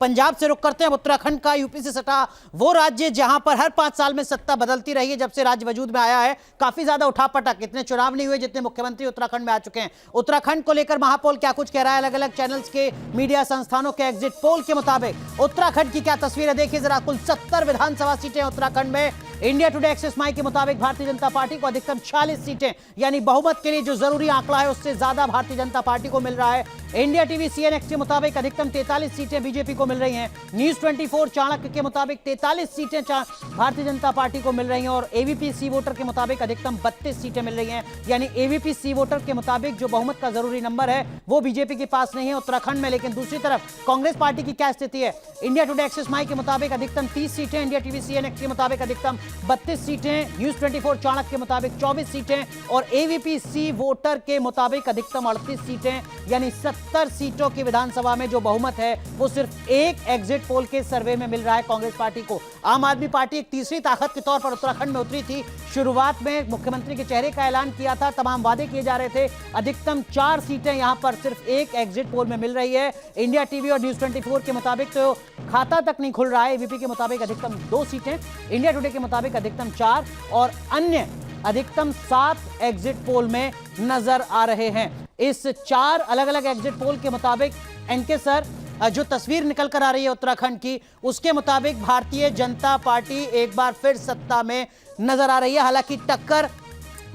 पंजाब से रुक करते हैं। उत्तराखंड का यूपी से सटा वो राज्य जहां पर हर 5 साल में सत्ता बदलती रही है। जब से राज्य वजूद में आया है काफी ज्यादा उठापटक, इतने चुनाव नहीं हुए जितने मुख्यमंत्री उत्तराखंड में आ चुके हैं। उत्तराखंड को लेकर महापोल क्या कुछ कह रहा है, अलग अलग चैनल्स के मीडिया संस्थानों के एग्जिट पोल के मुताबिक उत्तराखंड की क्या तस्वीर है देखिए जरा। कुल 70 विधानसभा सीटें उत्तराखंड में। इंडिया टुडे एक्सिस माई के मुताबिक भारतीय जनता पार्टी को अधिकतम 40 सीटें, यानी बहुमत के लिए जो जरूरी आंकड़ा है उससे ज्यादा भारतीय जनता पार्टी को मिल रहा है। इंडिया टीवी सीएनएक्स के मुताबिक अधिकतम 43 सीटें बीजेपी को मिल रही हैं। न्यूज 24 चाणक्य के मुताबिक 43 सीटें भारतीय जनता पार्टी को मिल रही हैं और एवीपी सी वोटर के मुताबिक अधिकतम 32 सीटें मिल रही हैं। यानी एवीपी सी वोटर के मुताबिक जो बहुमत का जरूरी नंबर है वो बीजेपी के पास नहीं है उत्तराखंड में। लेकिन दूसरी तरफ कांग्रेस पार्टी की क्या स्थिति है? इंडिया टुडे एक्सिस माई के मुताबिक अधिकतम 30 सीटें, इंडिया टीवी सीएनएक्स के मुताबिक अधिकतम 32 सीटें, न्यूज 24 चाणक्य के मुताबिक 24 सीटें और एवीपी सी वोटर के मुताबिक अधिकतम 38 सीटें, यानी 70 सीटों की विधानसभा में जो बहुमत है वो सिर्फ एक एग्जिट पोल के सर्वे में मिल रहा है कांग्रेस पार्टी को। आम आदमी पार्टी एक तीसरी ताकत के तौर पर उत्तराखंड में उतरी थी। शुरुआत में मुख्यमंत्री के चेहरे का ऐलान किया था, तमाम वादे किए जा रहे थे। अधिकतम 4 सीटें यहां पर सिर्फ एक एग्जिट पोल में मिल रही है। इंडिया टीवी और न्यूज 24 के मुताबिक तो खाता तक नहीं खुल रहा है। एबीपी के मुताबिक अधिकतम 2 सीटें, इंडिया टुडे के मुताबिक अधिकतम 4 और अन्य अधिकतम 7 एग्जिट पोल में नजर आ रहे हैं। इस 4 अलग अलग एग्जिट पोल के मुताबिक एनके सर जो तस्वीर निकल कर आ रही है उत्तराखंड की, उसके मुताबिक भारतीय जनता पार्टी एक बार फिर सत्ता में नजर आ रही है। हालांकि टक्कर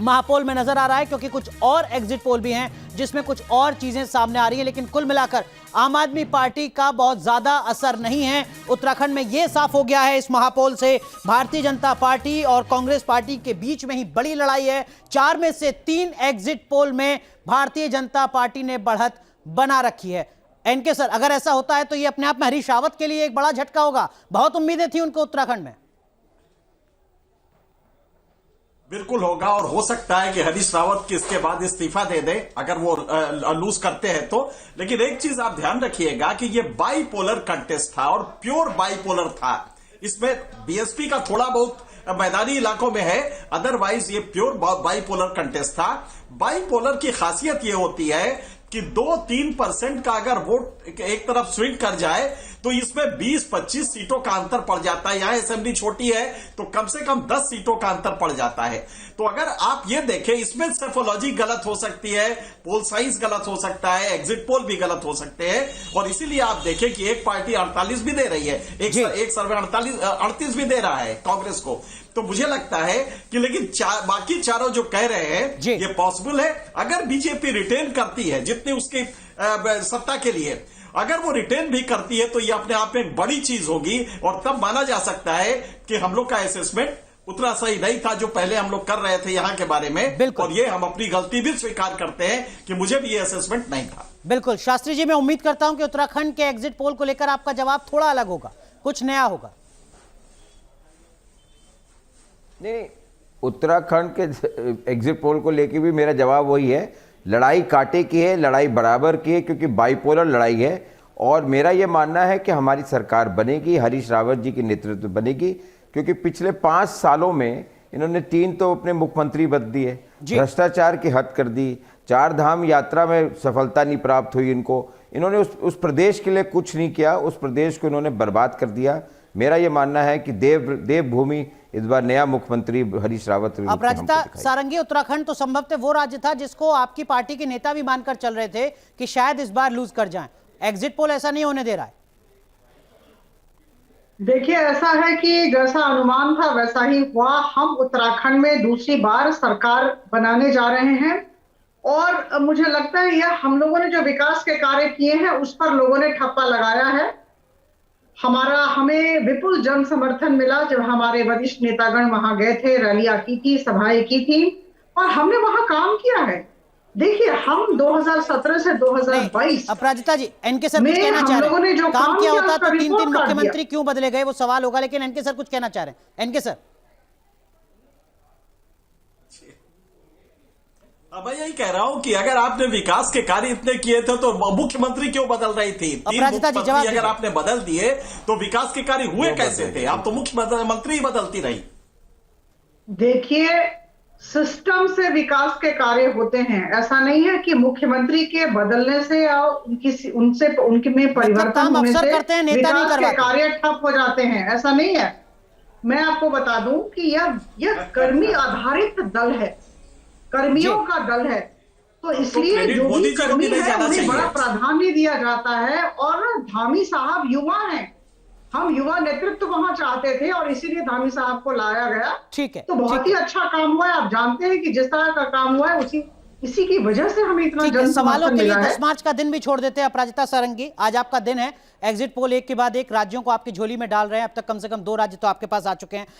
महापोल में नजर आ रहा है क्योंकि कुछ और एग्जिट पोल भी हैं जिसमें कुछ और चीजें सामने आ रही हैं। लेकिन कुल मिलाकर आम आदमी पार्टी का बहुत ज्यादा असर नहीं है उत्तराखंड में, यह साफ हो गया है इस महापोल से। भारतीय जनता पार्टी और कांग्रेस पार्टी के बीच में ही बड़ी लड़ाई है। 4 में से 3 एग्जिट पोल में भारतीय जनता पार्टी ने बढ़त बना रखी है। एनके सर, अगर ऐसा होता है तो ये अपने आप में हरीश रावत के लिए एक बड़ा झटका होगा। बहुत उम्मीदें थी उनको उत्तराखंड में। बिल्कुल होगा और हो सकता है कि हरीश रावत के इसके बाद इस्तीफा दे दे अगर वो लूज करते हैं तो। लेकिन एक चीज आप ध्यान रखिएगा कि ये बाईपोलर कंटेस्ट था और प्योर बाईपोलर था। इसमें बीएसपी का थोड़ा बहुत मैदानी इलाकों में है, अदरवाइज ये प्योर बाईपोलर कंटेस्ट था। बाईपोलर की खासियत ये होती है कि 2-3% का अगर वोट एक तरफ स्विंग कर जाए तो इसमें 20-25 सीटों का अंतर पड़ जाता है। यहां असेंबली छोटी है तो कम से कम 10 सीटों का अंतर पड़ जाता है। तो अगर आप ये देखें, इसमें सेफोलॉजी गलत हो सकती है, पोल साइज गलत हो सकता है, एग्जिट पोल भी गलत हो सकते हैं। और इसीलिए आप देखें कि एक पार्टी 48 भी दे रही है, एक सर्वे 38 भी दे रहा है कांग्रेस को। तो मुझे लगता है कि लेकिन बाकी चारों जो कह रहे हैं ये पॉसिबल है अगर बीजेपी रिटेन करती है जितनी उसकी सत्ता के लिए। अगर वो रिटेन भी करती है तो ये अपने आप में एक बड़ी चीज होगी और तब माना जा सकता है कि हम लोग का असेसमेंट उतना सही नहीं था जो पहले हम लोग कर रहे थे यहां के बारे में। और ये हम अपनी गलती भी स्वीकार करते हैं कि मुझे भी ये असेसमेंट नहीं था। बिल्कुल शास्त्री जी, मैं उम्मीद करता हूं कि उत्तराखंड के एग्जिट पोल को लेकर आपका जवाब थोड़ा अलग होगा, कुछ नया होगा। नहीं, उत्तराखंड के एग्जिट पोल को लेकर भी मेरा जवाब वही है, लड़ाई कांटे की है, लड़ाई बराबर की है क्योंकि बाईपोलर लड़ाई है। और मेरा ये मानना है कि हमारी सरकार बनेगी, हरीश रावत जी की नेतृत्व बनेगी क्योंकि पिछले 5 सालों में इन्होंने 3 तो अपने मुख्यमंत्री बदल दिए, भ्रष्टाचार की हद कर दी, 4 धाम यात्रा में सफलता नहीं प्राप्त हुई इनको। इन्होंने उस प्रदेश के लिए कुछ नहीं किया, उस प्रदेश को इन्होंने बर्बाद कर दिया। मेरा ये मानना है कि देवभूमि इस बार नया मुख्यमंत्री हरीश रावत। अपराजिता सारंगी, उत्तराखंड तो संभवतः वो राज्य था जिसको आपकी पार्टी के नेता भी मानकर चल रहे थे कि शायद इस बार लूज कर जाएं। एग्जिट पोल ऐसा नहीं होने दे रहा है। देखिए, ऐसा है कि जैसा अनुमान था वैसा ही हुआ। हम उत्तराखंड में दूसरी बार सरकार बनाने जा रहे हैं और मुझे लगता है यह हम लोगों ने जो विकास के कार्य किए हैं उस पर लोगों ने ठप्पा लगाया है। हमें विपुल जन समर्थन मिला जब हमारे वरिष्ठ नेतागण वहां गए थे, रैलियां की थी, सभाएं की थी और हमने वहां काम किया है। देखिए, हम 2017 से 2022 अपराजिता जी, एनके सर कुछ कहना चाह रहे हैं। काम किया होता तो 3 मुख्यमंत्री क्यों बदले गए वो सवाल होगा, लेकिन एनके सर कुछ कहना चाह रहे हैं। एनके सर, अब मैं यही कह रहा हूं कि अगर आपने विकास के कार्य इतने किए थे तो मुख्यमंत्री क्यों बदल रही थी? 3 मुख्यमंत्री अगर आपने बदल दिए तो विकास के कार्य हुए कैसे थे? आप तो मुख्यमंत्री बदलती रही। देखिए, सिस्टम से विकास के कार्य होते हैं। ऐसा नहीं है कि मुख्यमंत्री के बदलने से या उनके में परिवर्तन काम होने अफसर से करते हैं, नेता नहीं विकास के करवाते। कार्य ठप हो जाते हैं, ऐसा नहीं है। मैं आपको बता दूं कि यह कर्मी आधारित दल है, कर्मियों का दल है, तो इसलिए क्रेडिट जो मोदी भी जी को कर्मी भी नहीं है जाना उन्हें बड़ा चाहिए। प्राधान्य दिया जाता है। और धामी साहब युवा हैं, हम युवा नेतृत्व वहां चाहते थे और इसीलिए धामी साहब को लाया गया। ठीक है, तो बहुत ही अच्छा काम हुआ है। आप जानते हैं कि जिस तरह का काम हुआ है इसी की वजह से हमें इतना ठीक है। जन सवालों समर्थन के लिए मिला है। 10 मार्च का दिन भी छोड़ देते हैं। अपराजिता सारंगी, आज आपका दिन है। एग्जिट पोल एक के बाद एक राज्यों को आपकी झोली में डाल रहे हैं। अब तक कम से कम 2 राज्य तो आपके पास आ चुके हैं।